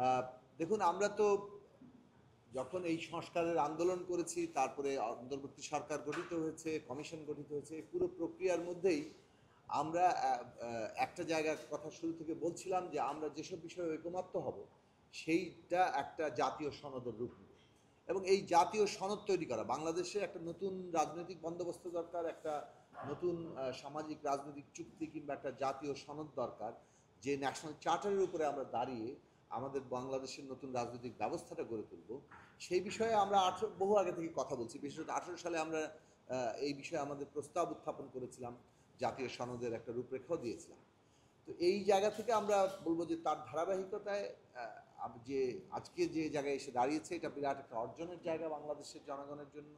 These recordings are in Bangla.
আহ, দেখুন আমরা তো যখন এই সংস্কারের আন্দোলন করেছি, তারপরে অন্তর্বর্তী সরকার গঠিত হয়েছে, কমিশন গঠিত হয়েছে, পুরো প্রক্রিয়ার মধ্যেই আমরা একটা জায়গার কথা শুরু থেকে বলছিলাম যে আমরা যেসব বিষয়ে ঐকমত্য হব সেইটা একটা জাতীয় সনদের রূপ নেবে। এবং এই জাতীয় সনদ তৈরি করা, বাংলাদেশে একটা নতুন রাজনৈতিক বন্দোবস্ত দরকার, একটা নতুন সামাজিক রাজনৈতিক চুক্তি কিংবা একটা জাতীয় সনদ দরকার, যে ন্যাশনাল চার্টারের উপরে আমরা দাঁড়িয়ে আমাদের বাংলাদেশের নতুন রাজনৈতিক ব্যবস্থাটা গড়ে তুলব। সেই বিষয়ে আমরা বহু আগে থেকে কথা বলছি। বিশেষত 18 সালে আমরা এই বিষয়ে আমাদের প্রস্তাব উত্থাপন করেছিলাম, জাতীয় সনদের একটা রূপরেখাও দিয়েছিলাম। তো এই জায়গা থেকে আমরা বলবো যে তার ধারাবাহিকতায় যে আজকে যে জায়গায় এসে দাঁড়িয়েছে, এটা বিরাট একটা অর্জনের জায়গা বাংলাদেশের জনগণের জন্য,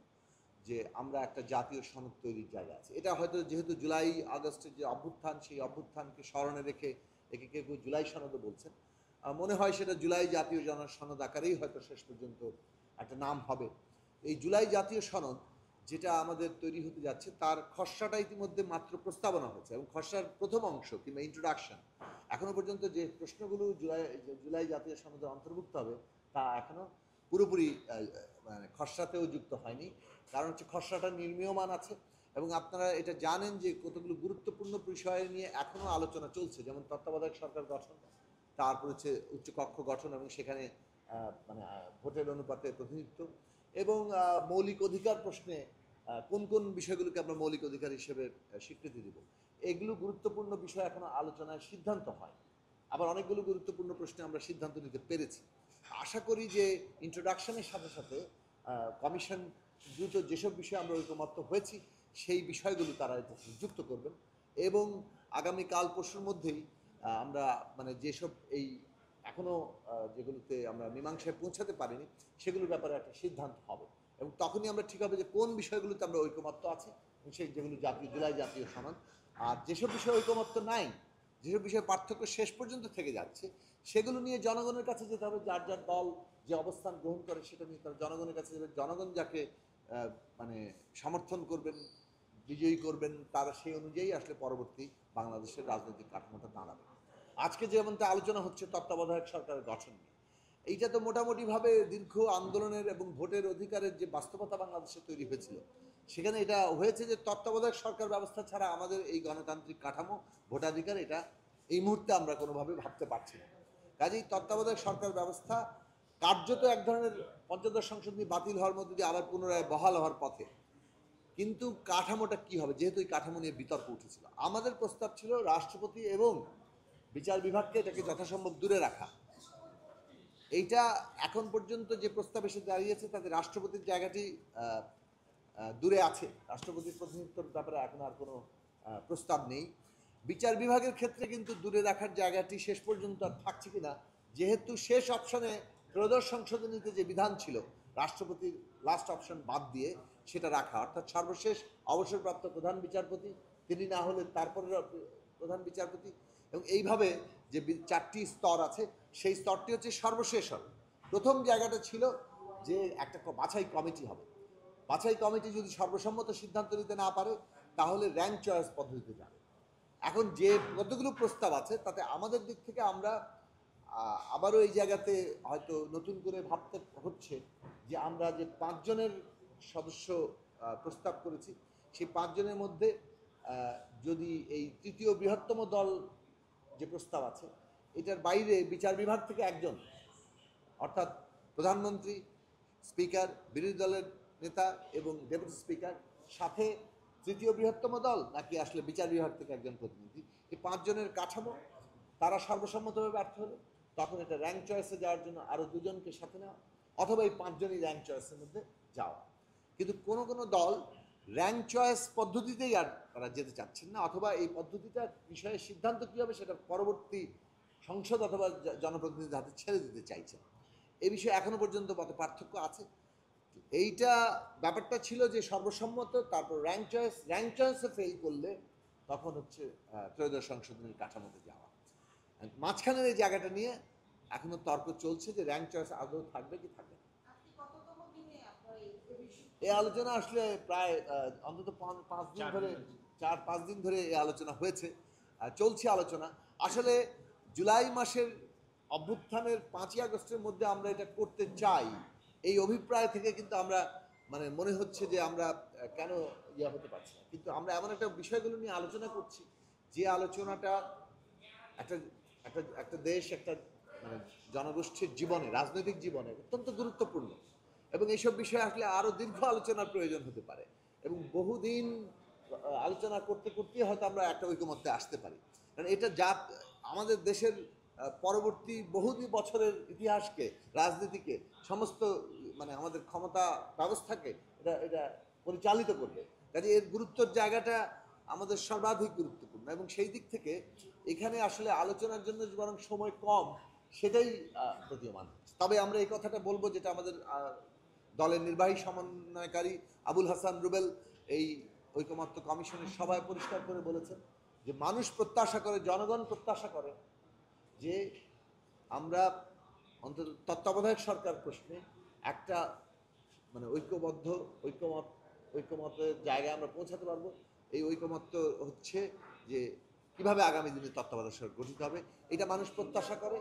যে আমরা একটা জাতীয় সনদ তৈরির জায়গা আছে। এটা হয়তো যেহেতু জুলাই আগস্টের যে অভ্যুত্থান, সেই অভ্যুত্থানকে স্মরণে রেখে একে কেউ কেউ জুলাই সনদও বলছেন। মনে হয় সেটা জুলাই জাতীয় সনদ আকারেই হয়তো শেষ পর্যন্ত একটা নাম হবে। এই জুলাই জাতীয় সনদ যেটা আমাদের তৈরি হতে যাচ্ছে, তার খসড়াটা ইতিমধ্যে মাত্র প্রস্তাবনা হয়েছে, এবং খসড়ার প্রথম অংশ কিংবা ইন্ট্রোডাকশন, এখনো পর্যন্ত যে প্রশ্নগুলো জুলাই জাতীয় সনদে অন্তর্ভুক্ত হবে তা এখনো পুরোপুরি মানে খসড়াতেও যুক্ত হয়নি। কারণ হচ্ছে খসড়াটা নির্মীয়মান আছে, এবং আপনারা এটা জানেন যে কতগুলো গুরুত্বপূর্ণ বিষয় নিয়ে এখনও আলোচনা চলছে, যেমন তত্ত্বাবধায়ক সরকার গঠন, তারপর হচ্ছে উচ্চকক্ষ গঠন, এবং সেখানে মানে ভোটের অনুপাতে প্রতিনিধিত্ব, এবং মৌলিক অধিকার প্রশ্নে কোন কোন বিষয়গুলোকে আমরা মৌলিক অধিকার হিসেবে স্বীকৃতি দেব। এগুলো গুরুত্বপূর্ণ বিষয় এখনো আলোচনায় সিদ্ধান্ত হয়। আবার অনেকগুলো গুরুত্বপূর্ণ প্রশ্নে আমরা সিদ্ধান্ত নিতে পেরেছি। আশা করি যে ইন্ট্রোডাকশনের সাথে সাথে কমিশন দ্রুত যেসব বিষয়ে আমরা ঐকমত্য হয়েছি সেই বিষয়গুলো তারা যুক্ত করবেন, এবং আগামীকাল পরশুর মধ্যেই আমরা মানে যেসব এই এখনও যেগুলোতে আমরা মীমাংসায় পৌঁছাতে পারিনি সেগুলোর ব্যাপারে একটা সিদ্ধান্ত হবে, এবং তখনই আমরা ঠিক হবে যে কোন বিষয়গুলোতে আমরা ঐকমত্য আছি, সেই যেগুলো জুলাই জাতীয় সনদ। আর যেসব বিষয়ে ঐকমত্য নাই, যেসব বিষয়ে পার্থক্য শেষ পর্যন্ত থেকে যাচ্ছে, সেগুলো নিয়ে জনগণের কাছে যেতে হবে। যার যার দল যে অবস্থান গ্রহণ করে সেটা নিয়ে তারা জনগণের কাছে যাবে। জনগণ যাকে মানে সমর্থন করবেন, বিজয়ী করবেন, তারা সেই অনুযায়ী আসলে পরবর্তী বাংলাদেশের রাজনৈতিক কাঠামোটা দাঁড়াবে। আজকে যেমনটা আলোচনা হচ্ছে তত্ত্বাবধায়ক সরকারের গঠন নিয়ে, এইটা তো মোটামুটিভাবে দীর্ঘ আন্দোলনের এবং ভোটের অধিকারের যে বাস্তবতা বাংলাদেশে তৈরি হয়েছিল, সেখানে এটা হয়েছে যে তত্ত্বাবধায়ক সরকার ব্যবস্থা ছাড়া আমাদের এই গণতান্ত্রিক কাঠামো, ভোটাধিকার, এটা এই মুহূর্তে আমরা কোনোভাবে ভাবতে পারছি না। কাজেই তত্ত্বাবধায়ক সরকার ব্যবস্থা কার্যত এক ধরনের পঞ্চদশ সংশোধনী বাতিল হওয়ার মধ্যে দিয়ে আবার পুনরায় বহাল হওয়ার পথে। কিন্তু কাঠামোটা কি হবে, যেহেতু এই কাঠামো নিয়ে বিতর্ক উঠেছিল, আমাদের প্রস্তাব ছিল রাষ্ট্রপতি এবং বিচার বিভাগকে এটাকে যথাসম্ভব দূরে রাখা। এইটা এখন পর্যন্ত যে প্রস্তাব এসে দাঁড়িয়েছে তাতে রাষ্ট্রপতির জায়গাটি দূরে আছে, রাষ্ট্রপতির প্রতিনিধিত্বর ব্যাপারে এখন আর কোনো প্রস্তাব নেই। বিচার বিভাগের ক্ষেত্রে কিন্তু দূরে রাখার জায়গাটি শেষ পর্যন্ত আর থাকছে কিনা, যেহেতু শেষ অপশনে ত্রয়োদশ সংশোধনীতে যে বিধান ছিল রাষ্ট্রপতির লাস্ট অপশন বাদ দিয়ে সেটা রাখা, অর্থাৎ সর্বশেষ অবসরপ্রাপ্ত প্রধান বিচারপতি, তিনি না হলে তারপরে প্রধান বিচারপতি, এবং এইভাবে যে চারটি স্তর আছে সেই স্তরটি হচ্ছে সর্বশেষ হবে। প্রথম জায়গাটা ছিল যে একটা বাছাই কমিটি হবে, বাছাই কমিটি যদি সর্বসম্মত সিদ্ধান্ত নিতে না পারে তাহলে র্যাঙ্ক চয়েস পদ্ধতিতে যাবে। এখন যে কতগুলো প্রস্তাব আছে তাতে আমাদের দিক থেকে আমরা আবারও এই জায়গাতে হয়তো নতুন করে ভাবতে হচ্ছে যে আমরা যে 5 জনের সদস্য প্রস্তাব করেছি, সেই 5 জনের মধ্যে যদি এই তৃতীয় বৃহত্তম দল যে প্রস্তাব আছে এটার বাইরে বিচার বিভাগ থেকে একজন, অর্থাৎ প্রধানমন্ত্রী, স্পিকার, বিরোধী দলের নেতা এবং ডেপুটি স্পিকার, সাথে তৃতীয় বৃহত্তম দল, নাকি আসলে বিচার বিভাগ থেকে একজন প্রতিনিধি, এই 5 জনের কাঠামো তারা সর্বসম্মতভাবে ব্যর্থ হলে তখন এটা র্যাঙ্ক চয়েসে যাওয়ার জন্য আরও 2 জনকে সাথে নেওয়া, অথবা এই 5 জনই র্যাঙ্ক চয়েসের মধ্যে যাওয়া। কিন্তু কোনো কোনো দল র্যাঙ্ক চয়েস পদ্ধতিতেই আর তারা যেতে চাচ্ছেন না, অথবা এই পদ্ধতিটার বিষয়ে সিদ্ধান্ত কী হবে সেটা পরবর্তী সংসদ অথবা জনপ্রতিনিধিদের হাতে ছেড়ে দিতে চাইছেন। এই বিষয়ে এখনো পর্যন্ত মত পার্থক্য আছে। এইটা ব্যাপারটা ছিল যে সর্বসম্মত, তারপর র্যাঙ্ক চয়েসে ফেল করলে তখন হচ্ছে ত্রয়োদশ সংশোধনীর কাঠামোতে যাওয়া। মাঝখানের এই জায়গাটা নিয়ে এখনো তর্ক চলছে যে র্যাঙ্ক চয়েস আদৌ থাকবে কি থাকবে না। এই আলোচনা আসলে প্রায় অন্তত 5 দিন ধরে, 4-5 দিন ধরে এই আলোচনা হয়েছে, চলছে আলোচনা। আসলে জুলাই মাসের অভ্যুত্থানের 5ই আগস্টের মধ্যে আমরা এটা করতে চাই, এই অভিপ্রায় থেকে কিন্তু আমরা মানে মনে হচ্ছে যে আমরা কেন হতে পারছি না। কিন্তু আমরা এমন একটা বিষয়গুলো নিয়ে আলোচনা করছি, যে আলোচনাটা একটা একটা একটা দেশ, একটা মানে জনগোষ্ঠীর জীবনে, রাজনৈতিক জীবনে অত্যন্ত গুরুত্বপূর্ণ, এবং এইসব বিষয়ে আসলে আরও দীর্ঘ আলোচনার প্রয়োজন হতে পারে, এবং বহুদিন আলোচনা করতে করতে হয়তো আমরা একটা ঐকমত্যে আসতে পারি। কারণ এটা আমাদের দেশের পরবর্তী বহুদিন বছরের ইতিহাসকে, রাজনীতিকে, সমস্ত মানে আমাদের ক্ষমতা ব্যবস্থাকে এটা এটা পরিচালিত করবে। কাজে এর গুরুত্বের জায়গাটা আমাদের সর্বাধিক গুরুত্বপূর্ণ, এবং সেই দিক থেকে এখানে আসলে আলোচনার জন্য বরং সময় কম, সেটাই প্রতীয়মান। তবে আমরা এই কথাটা বলবো, যেটা আমাদের দলের নির্বাহী সমন্বয়কারী আবুল হাসান রুবেল এই ঐকমত্য কমিশনের সভায় পরিষ্কার করে বলেছেন যে মানুষ প্রত্যাশা করে, জনগণ প্রত্যাশা করে যে আমরা অন্তত তত্ত্বাবধায়ক সরকার প্রশ্নে একটা মানে ঐকমতের জায়গায় আমরা পৌঁছাতে পারবো। এই ঐকমত্য হচ্ছে যে কিভাবে আগামী দিনে তত্ত্বাবধায়ক সরকার গঠিত হবে, এটা মানুষ প্রত্যাশা করে।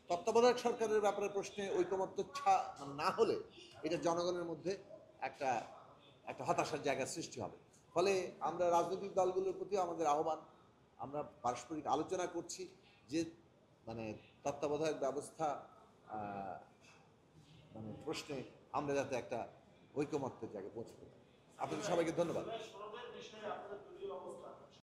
তত্ত্বাবধায়ক সরকারের ব্যাপারে প্রশ্নে ঐকমত্য না হলে এটা জনগণের মধ্যে একটা একটা হতাশার জায়গা সৃষ্টি হবে। ফলে আমরা রাজনৈতিক দলগুলোর প্রতি আমাদের আহ্বান, আমরা পারস্পরিক আলোচনা করছি যে মানে তত্ত্বাবধায়ক ব্যবস্থা মানে প্রশ্নে আমরা যাতে একটা ঐকমত্যের জায়গায় পৌঁছতে পারি। আপনাদের সবাইকে ধন্যবাদ।